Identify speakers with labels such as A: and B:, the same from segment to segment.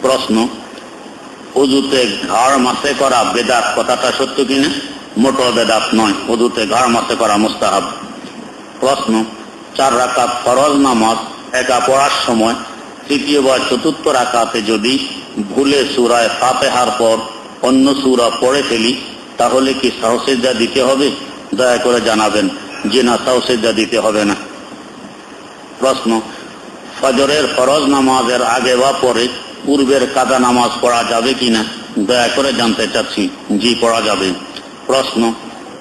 A: প্রশ্ন, ওযুতে ঘাড় মাসে করা বেদাত কথাটা সত্য কিনা? মোটো বেদাত নয়, ওযুতে ঘাড় মাসে করা মুস্তাহাব। প্রশ্ন, 4 রাকাত ফরজ নামাজ একা পড়ার সময় তৃতীয় বা চতুর্থ রাকাতে যদি ভুলে সূরা ফাতিহার পর অন্য সূরা পড়ে ফেলি তাহলে কি সাহু সিজদা দিতে হবে? দয়া করে জানাবেন। জি না, সাহু সিজদা দিতে হবে না। প্রশ্ন, ফজরের ফরজ নামাজের আগে বা পরে পূর্বের কাজা নামাজ পড়া যাবে কিনা? দয়া করে জানতে চাচ্ছি। জি, পড়া যাবে। প্রশ্ন,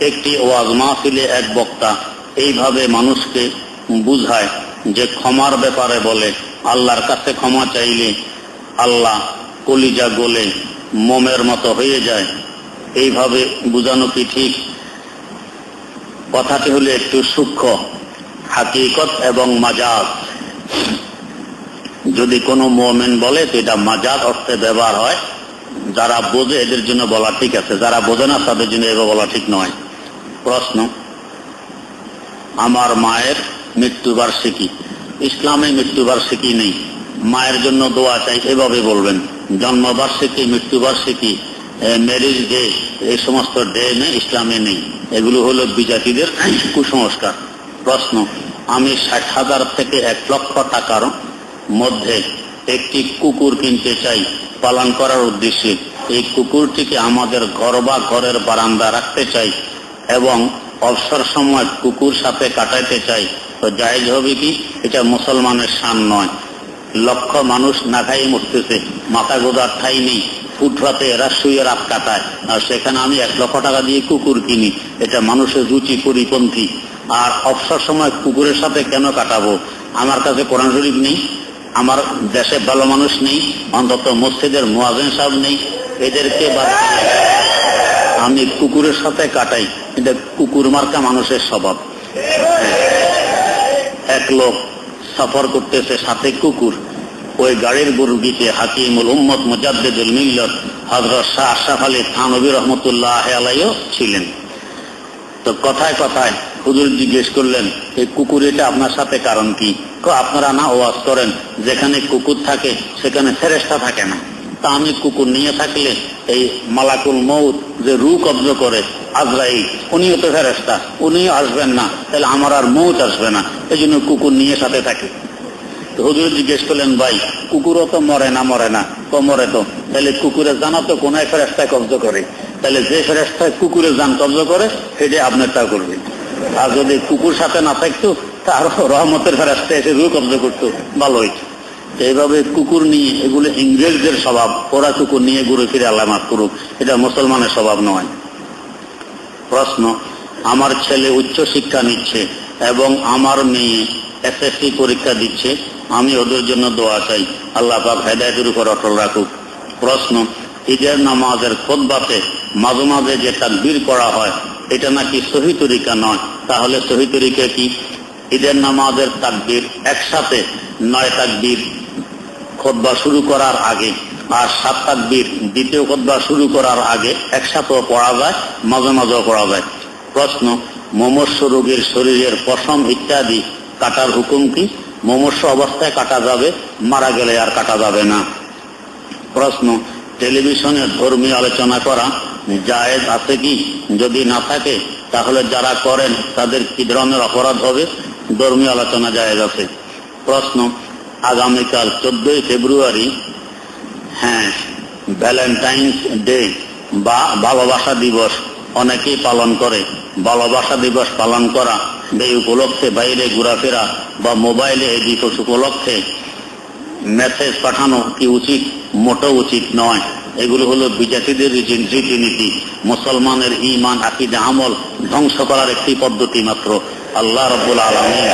A: একটি ওয়াজ মাহফিলে এক বক্তা এইভাবে মানুষকে বুঝায় যে ক্ষমার ব্যাপারে বলে, আল্লাহর কাছে ক্ষমা চাইলে আল্লাহ কলিজা গলে মোমের মতো হয়ে যায়, এইভাবে বুঝানো কি ঠিক? কথাটি হলো একটু সূক্ষ্ম, হাকিকত এবং মাজাজ। যদি কোনো মুমিন বলে তো এটা মাজাজ অর্থে ব্যবহার হয়, যারা বোঝে এদের জন্য বলা ঠিক আছে, যারা বোঝে না তাদের জন্য এভাবে বলা ঠিক নয়। প্রশ্ন, আমার মায়ের মৃত্যুবার্ষিকী। ইসলামে মৃত্যুবার্ষিকী নেই, মায়ের জন্য দোয়া চাই এভাবে বলবেন। জন্মবার্ষিকী, মৃত্যুবার্ষিকী, ম্যারেজ ডে, এই সমস্ত ডে নেই, ইসলামে নেই। এগুলো হলো বিজাতিদের কুসংস্কার। প্রশ্ন, আমি 60,000 থেকে 1 লক্ষ টাকার মধ্যে একটি কুকুর কিনতে চাই পালন করার উদ্দেশ্যে। এই কুকুরটিকে আমাদের ঘর বা ঘরের বারান্দা রাখতে চাই এবং অবসর সময় কুকুর সাথে কাটাইতে চাই, তো জায়েজ হবে কি? এটা মুসলমানের শান নয়। লক্ষ মানুষ না খাই মরতেছে, মাথা গোজার ঠাই নেই, ফুটপাতে এরা শুয়ে রাত কাটায়, আর সেখানে আমি 1 লক্ষ টাকা দিয়ে কুকুর কিনি, এটা মানুষের রুচি পরিপন্থী। আর অবসর সময় কুকুরের সাথে কেন কাটাবো? আমার কাছে কোরআন শরীফ নেই, আমার দেশে ভালো মানুষ নেই, অন্তত মসজিদের মুয়াজ্জিন সাহেব নেই, এদেরকে আমি কুকুরের সাথে কাটাই। এটা কুকুর মার্কা মানুষের স্বভাব। এক লোক সফর করতেছে, সাথে কুকুর। ওই গাড়ির বুরগিতে হাকিমুল উম্মত মুজাদ্দিদুল মিল্লাত হযরত শাহ আশরাফ আলী থানভী রহমতুল্লাহ আলাইহি ছিলেন। তো কথায় কথায় হুজুর জিজ্ঞেস করলেন, এই কুকুর এটা আপনার সাথে কারণ কি? আপনারা না ওয়াজ করেন যেখানে কুকুর থাকে সেখানে ফেরেশতা থাকে না, তা আমি কুকুর নিয়ে থাকলে এই মালাকুল মউত যে রূহ কব্জ করে আজরাইল, উনিও তো ফেরেশতা, উনিও আসবেন না, তাহলে আমার আর মউত আসবে না, এই জন্য কুকুর নিয়ে সাথে থাকে। তো হুজুর জিজ্ঞেস করলেন, ভাই কুকুরও তো মরে না? মরে না। মরে তো, তাহলে কুকুরের জানা তো কোন এক ফেরেশতায় কব্জ করে, তাহলে যে ফেরেশতায় কুকুরের জান কব্জ করে সেটা আপনারটা করবে। আর যদি কুকুর সাথে না থাকতো তার রহমতের ফেরেশতা এসে রূহ কব্জ করতো, ভালো হইতো। এইভাবে কুকুর নিয়ে, এগুলো ইংরেজদের স্বভাব, ওরা কুকুর নিয়ে ঘুরে ফিরে আল্লাহ মাফ করুক, এটা মুসলমানের স্বভাব নয়। প্রশ্ন, আমার ছেলে উচ্চ শিক্ষা নিচ্ছে এবং আমার মেয়ে এসএসসি পরীক্ষা দিচ্ছে, আমি ওদের জন্য দোয়া চাই, আল্লাহ পাক হেদায়েতের উপর অটল রাখুক। প্রশ্ন, ঈদের নামাজের খুতবাতে মাঝে মাঝে যে তাকবীর করা হয় এটা নাকি সহি তরিকা নয়, তাহলে সহি তরিকা কি? ঈদের নামাজের তাকবীর একসাথে 9 তাকবীর খুতবা শুরু করার আগে, আর 7 তাকবীর দ্বিতীয় খুতবা শুরু করার আগে একসাথেও পড়া যায়, মাঝে মাঝেও পড়া যায়। প্রশ্ন, মুমূর্ষ রোগীর শরীরের পশম ইত্যাদি কাটার হুকুম কি? মুমূর্ষ অবস্থায় কাটা যাবে, মারা গেলে আর কাটা যাবে না। প্রশ্ন, টেলিভিশনে ধর্মীয় আলোচনা করা জায়েজ আছে কি? যদি না থাকে তাহলে যারা করেন তাদের কি ধরনের অপরাধ হবে? ধর্মীয় আলোচনা জায়েজ আছে। প্রশ্ন, আগামীকাল 14 ফেব্রুয়ারি ভ্যালেন্টাইন্স ডে বা ভালোবাসা দিবস অনেকেই পালন করে। ভালোবাসা দিবস পালন করা, এই উপলক্ষে বাইরে ঘোরাফেরা বা মোবাইলে এই দিবস উপলক্ষে মেসেজ পাঠানো কি উচিত? মোটেও উচিত নয়। এগুলো হলো বিজাতিদের রীতিনীতি, মুসলমানের ঈমান, আকীদা, আমল ধ্বংস করার একটি পদ্ধতি মাত্র। আল্লাহ রাব্বুল আলামিন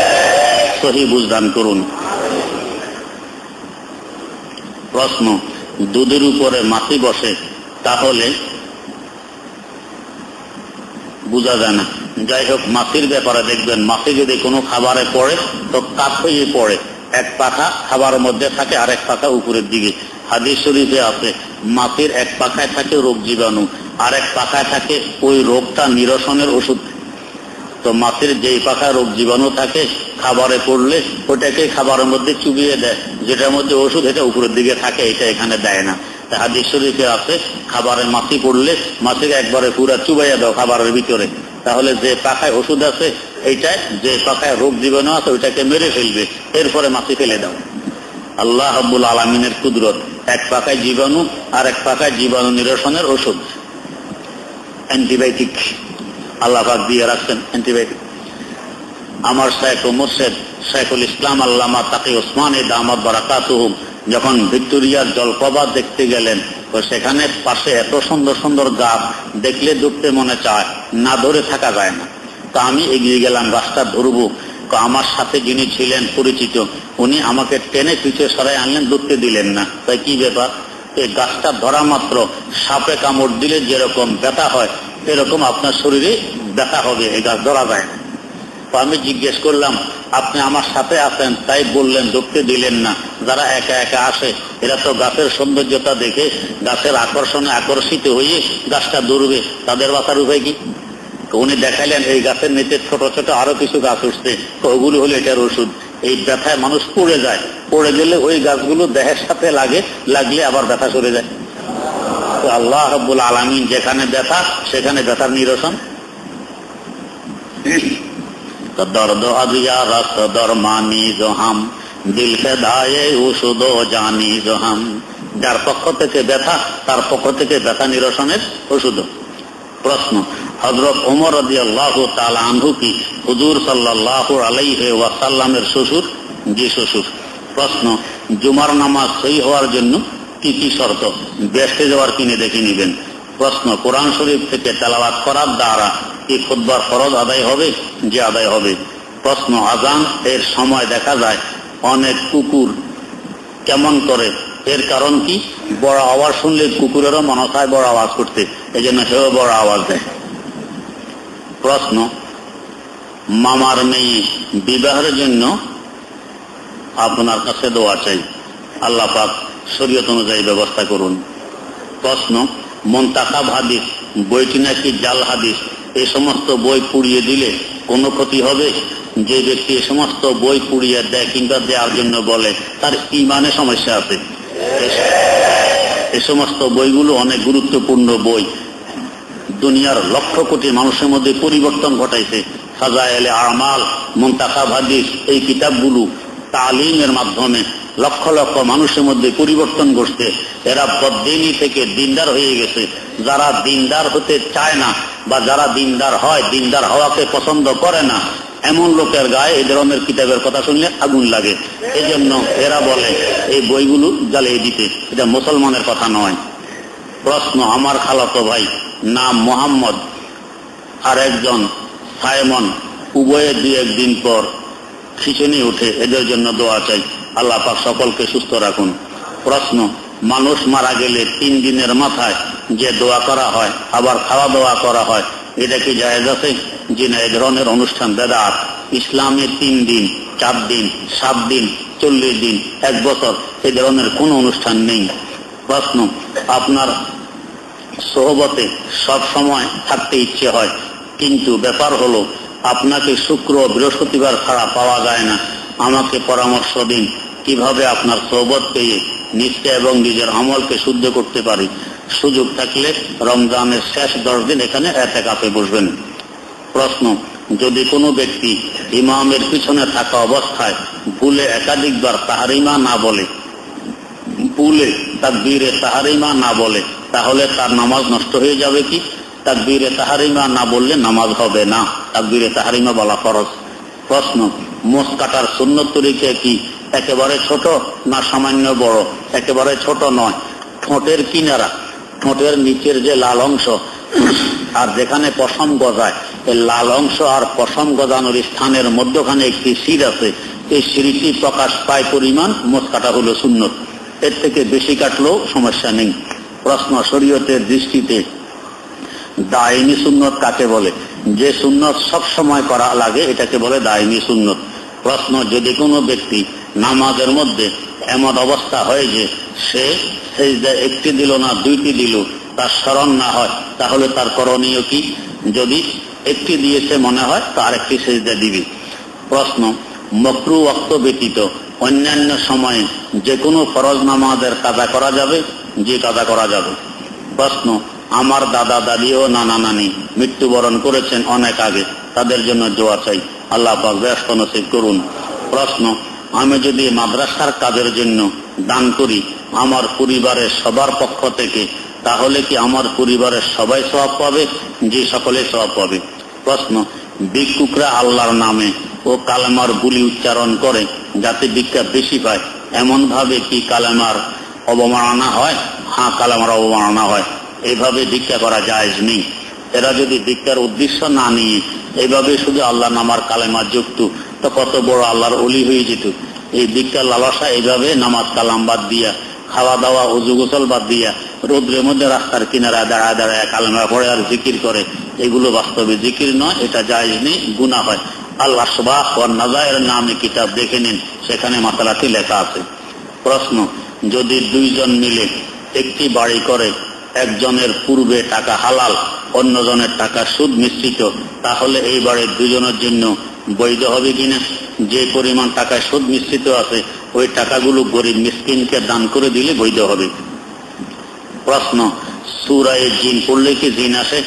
A: সহি বুঝদান করুন। প্রশ্ন, দুধের উপরে মাছি বসে তাহলে বোঝা যায় না। যাই হোক, মাছির ব্যাপারে দেখবেন, মাছি যদি কোনো খাবারে পড়ে তো কাত হয়ে পড়ে, এক পাখা খাবারের মধ্যে থাকে আর এক পাখা উপরের দিকে। হাদিস শরীফে আছে, মাছির এক পাখায় থাকে রোগ জীবাণু, আর এক পাখায় থাকে ওই রোগটা নিরসনের ওষুধ। তো মাছের যেই পাখা রোগ জীবাণু থাকে খাবারে পড়লে ওটাকে খাবারের মধ্যে চুবিয়ে দেয়, যেটার মধ্যে ওষুধ এটা উপরের দিকে থাকে, এটা এখানে দেয় না। হাদিস শরীফে আছে খাবারের মাছি পড়লে মাছিকে একবারে পুরা চুবাইয়া দাও খাবারের ভিতরে, তাহলে যে পাখায় ওষুধ আছে এইটাই, যে পাখায় রোগ জীবাণু আছে ওইটাকে মেরে ফেলবে, এরপরে মাছি ফেলে দাও। আল্লাহ রাব্বুল আলামিনের কুদরত, এক পাখায় জীবাণু আর এক পাখায় জীবাণু নিরসনের ওষুধ, অ্যান্টিবায়োটিক আল্লাহ পাক দিয়ে রাখছেন অ্যান্টিবায়োটিক। আমার শাইখ ও মুর্শিদ শাইখুল ইসলাম আল্লামা তাকি ওসমানী দামাত বারাকাতুহুম যখন ভিক্টোরিয়ার জলপ্রপাত দেখতে গেলেন, তো সেখানে পাশে এত সুন্দর সুন্দর গাছ দেখলে ধরতে মনে চায় না, ধরে থাকা যায় না। তো আমি এগিয়ে গেলাম গাছটা ধরবো, তো আমার সাথে যিনি ছিলেন পরিচিত উনি আমাকে টেনে পিছিয়ে সরাই আনলেন, ধরতে দিলেন না। তাই কি ব্যাপার? এই গাছটা ধরা মাত্র সাপে কামড় দিলে যেরকম ব্যথা হয় এরকম আপনার শরীরে ব্যথা হবে, এই গাছ ধরা যায় না। তো আমি জিজ্ঞেস করলাম আপনি আমার সাথে আছেন তাই বললেন, ধরতে দিলেন না। যারা একা একা আসে এরা তো গাছের সৌন্দর্যতা দেখে গাছের আকর্ষণে আকর্ষিত হয়ে গাছটা ধরবে, তাদের বাঁচার উপায় কি? উনি দেখাইলেন এই গাছের নিচে ছোট ছোট আরো কিছু গাছ উঠছে, তো ওগুলো হলো এটার ওষুধ। এই ব্যথায় মানুষ পড়ে যায়, পড়ে গেলে ওই গাছগুলো দেহের সাথে লাগলে আবার ব্যথা সরে যায়। তো আল্লাহ রাব্বুল আলামিন যেখানে ব্যথা সেখানে ব্যথার নিরসন। तो दर्द अदिया रस दरमानी जो हम दिल के दाए ওষুধ জানি जो हम, যার পক্ষ থেকে ব্যথা তার পক্ষ থেকে ব্যথা নিরসনের ওষুধ। প্রশ্ন, হযরত ওমর রাদিয়াল্লাহু তাআলা আনহু কি হুজুর সাল্লাল্লাহু আলাইহি ওয়াসাল্লামের শ্বশুর? জি শ্বশুর। প্রশ্ন, জুমার নামাজ সহি হওয়ার জন্য কি কি শর্ত? বেহেশতে যাওয়ার কিনে দেখে নিবেন। প্রশ্ন, কোরআন শরীফ থেকে তেলাওয়াত করার দ্বারা কি খুতবার ফরজ আদায় হবে? যে আদায় হবে। প্রশ্ন, আযান এর সময় দেখা যায় অনেক কুকুর কেমন করে, এর কারণ কি? বড় আওয়াজ শুনলে কুকুরেরও মনে হয় বড় আওয়াজ করতে, এই জন্য সেও বড় আওয়াজ দেয়। প্রশ্ন, মামার মেয়ে বিবাহের জন্য আপনার কাছে দোয়া চাই, আল্লাহ পাক শরীয়ত অনুযায়ী ব্যবস্থা করুন। প্রশ্ন, মুনতাখাব হাদিস বইটি নাকি জাল হাদিস, এই সমস্ত বই পুড়িয়ে দিলে কোনো ক্ষতি হবে? যে ব্যক্তি এই সমস্ত বই পুড়িয়ে দেয় কিংবা দেওয়ার জন্য বলে তার ঈমানে সমস্যা আছে। এই সমস্ত বইগুলো অনেক গুরুত্বপূর্ণ বই, দুনিয়ার লক্ষ কোটি মানুষের মধ্যে পরিবর্তন ঘটাইছে। ফাজায়েলে আমাল, মুনতাখাব হাদিস এই কিতাবগুলো তালিমের মাধ্যমে লক্ষ লক্ষ মানুষের মধ্যে পরিবর্তন ঘটছে। এরা বদ্দিনী থেকে দিনদার হয়ে গেছে। যারা দিনদার হতে চায় না বা যারা দিনদার হয়, দিনদার হওয়াকে পছন্দ করে না, এমন লোকের গায়ে এই ধরনের কিতাবের কথা শুনলে আগুন লাগে। এই জন্য এরা বলে এই বইগুলো জ্বালিয়ে দিতে, এটা মুসলমানের কথা নয়। প্রশ্ন, আমার খালাতো ভাই নাম মোহাম্মদ আর একজন সাইমন, উভয়ে 2-1 দিন পর খিঁচুনি উঠে, এদের জন্য দোয়া চাই, আল্লাহ পাক সকলকে সুস্থ রাখুন। প্রশ্ন, মানুষ মারা গেলে 3 দিনের মাথায় যে দোয়া করা হয় আবার খাওয়া দাওয়া করা হয়, এটা কি জায়েজ আছে? জি না, এই ধরনের অনুষ্ঠান বেদাত। ইসলামে 3 দিন, 4 দিন, 7 দিন, 40 দিন, 1 বছর এই ধরনের কোন অনুষ্ঠান নেই। প্রশ্ন, আপনার সোহবতে সব সময় থাকতে ইচ্ছে হয়, কিন্তু ব্যাপার হলো আপনাকে শুক্র বৃহস্পতিবার ছাড়া পাওয়া যায় না। আমাকে পরামর্শ দিন কিভাবে আপনার সোহবত পেয়ে নিজকে এবং নিজের আমলকে শুদ্ধ করতে পারি। সুযোগ থাকলে রমজানের শেষ 10 দিন এখানে এতেকাফে বসবেন। প্রশ্ন, যদি কোনো ব্যক্তি ইমামের পিছনে থাকা অবস্থায় ভুলে একাধিকবার তাহরিমা না বলে, ভুলে তাকবীরে তাহরিমা না বলে, তাহলে তার নামাজ নষ্ট হয়ে যাবে কি? তাকবীরে তাহরিমা না বললে নামাজ হবে না, তাকবীরে তাহরিমা বলা ফরজ। প্রশ্ন, মোষ কাটার সুন্নত তরিকা কি একেবারে ছোট না সামান্য বড়? একেবারে ছোট নয়, ঠোঁটের কিনারা, ঠোঁটের নিচের যে লাল অংশ আর যেখানে পশম গজায়, এই লাল অংশ আর পশম গজানোর স্থানের মধ্যখানে একটি শির আছে, এই শিরটি প্রকাশ পায় পরিমাণ মোষ কাটা হলো সুন্নত, এর থেকে বেশি কাটলেও সমস্যা নেই। প্রশ্ন, শরীয়তের দৃষ্টিতে দায়মি সুন্নত কাকে বলে? যে সুন্নত সব সময় করা লাগে এটাকে বলে দায়মি সুন্নত। প্রশ্ন, যদি কোনো ব্যক্তি নামাজের মধ্যে এমন অবস্থা হয় যে সে সিজদা 1টি দিল না 2টি দিল, তার স্মরণ না হয়, তাহলে তার করণীয় কি? যদি একটি দিয়েছে মনে হয় তো আরেকটি সেজদা দিবি। প্রশ্ন, মাকরুহ ওয়াক্ত ব্যতীত অন্যান্য সময়ে যে কোনো ফরজ নামাজের কাজা করা যাবে? জি, কাজা করা যাবে। প্রশ্ন, আমার দাদা দাদি ও নানা নানি মৃত্যুবরণ করেছেন অনেক আগে, তাদের জন্য দোয়া চাই, আল্লাহ পাক ব্যস্ত নসিব করুন। প্রশ্ন, আমি যদি মাদ্রাসার কাজের জন্য দান করি আমার পরিবারের সবার পক্ষ থেকে, তাহলে কি আমার পরিবারের সবাই সওয়াব পাবে? জি, সকলে সওয়াব পাবে। প্রশ্ন, ভিক্ষুকরা আল্লাহর নামে ও কালেমার বুলি উচ্চারণ করে যাতে ভিক্ষা বেশি পায়, এমন ভাবে কি কালেমার অবমাননা হয়? হ্যাঁ, কালেমার অবমাননা হয়। এইভাবে ভিক্ষা করা জায়েজ নেই। এরা যদি ভিক্ষার উদ্দেশ্য না নিয়ে এইভাবে শুধু আল্লাহ নামার কালেমা যুক্ত, তো কত বড় আল্লাহর ওলি হয়ে যেত। এই ভিক্ষার লালসা এইভাবে নামাজ কালাম বাদ দিয়া, খাওয়া দাওয়া ওযু গোসল বাদ দিয়া রোদ্রের মধ্যে রাস্তার কিনারায় দাঁড়ায় দাঁড়ায় কালেমা পড়ে আর জিকির করে, এগুলো বাস্তবে জিকির নয়, এটা জায়েজ নেই, গুনাহ হয়। আল্লাহ আসবাহ ওয়ান নাযায়ের নামে কিতাব দেখে নিন, সেখানে মাসালাটি লেখা আছে। প্রশ্ন, যদি দুইজন মিলে একটি বাড়ি করে, একজনের পূর্বে টাকা হালাল, অন্যজনের টাকা সুদ মিশ্রিত, তাহলে এই বাড়ির দুজনের জন্য বৈধ হবে কিনা? যে পরিমাণ টাকায় সুদ মিশ্রিত আছে ওই টাকাগুলো গরিব মিসকিনকে দান করে দিলে বৈধ হবে। প্রশ্ন, সূরা জিন পড়লে কি জিন আসে?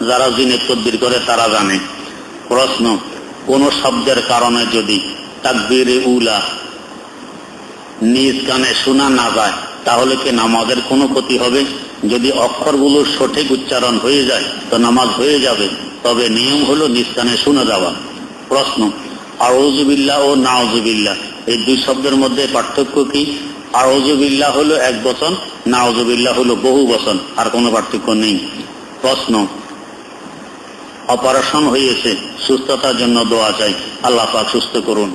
A: যারা জিনের তদবির করে তারা জানে। প্রশ্ন, কোন শব্দের কারণে যদি তাকবীরে উলা নিজ কানে শোনা না যায় তাহলে কি নামাজের কোনো ক্ষতি হবে? যদি অক্ষরগুলোর সঠিক উচ্চারণ হয়ে যায় তো নামাজ হয়ে যাবে, তবে নিয়ম হলো নিজ কানে শুনে যাওয়া। প্রশ্ন, আউযু বিল্লাহ ও নাউযু বিল্লাহ এই দুই শব্দের মধ্যে পার্থক্য কি? আউযু বিল্লাহ হলো এক বচন, নাউযু বিল্লাহ হলো বহু বচন, আর কোনো পার্থক্য নেই। প্রশ্ন, অপারেশন হয়েছে, সুস্থতার জন্য দোয়া চাই, আল্লাহ পাক সুস্থ করুন।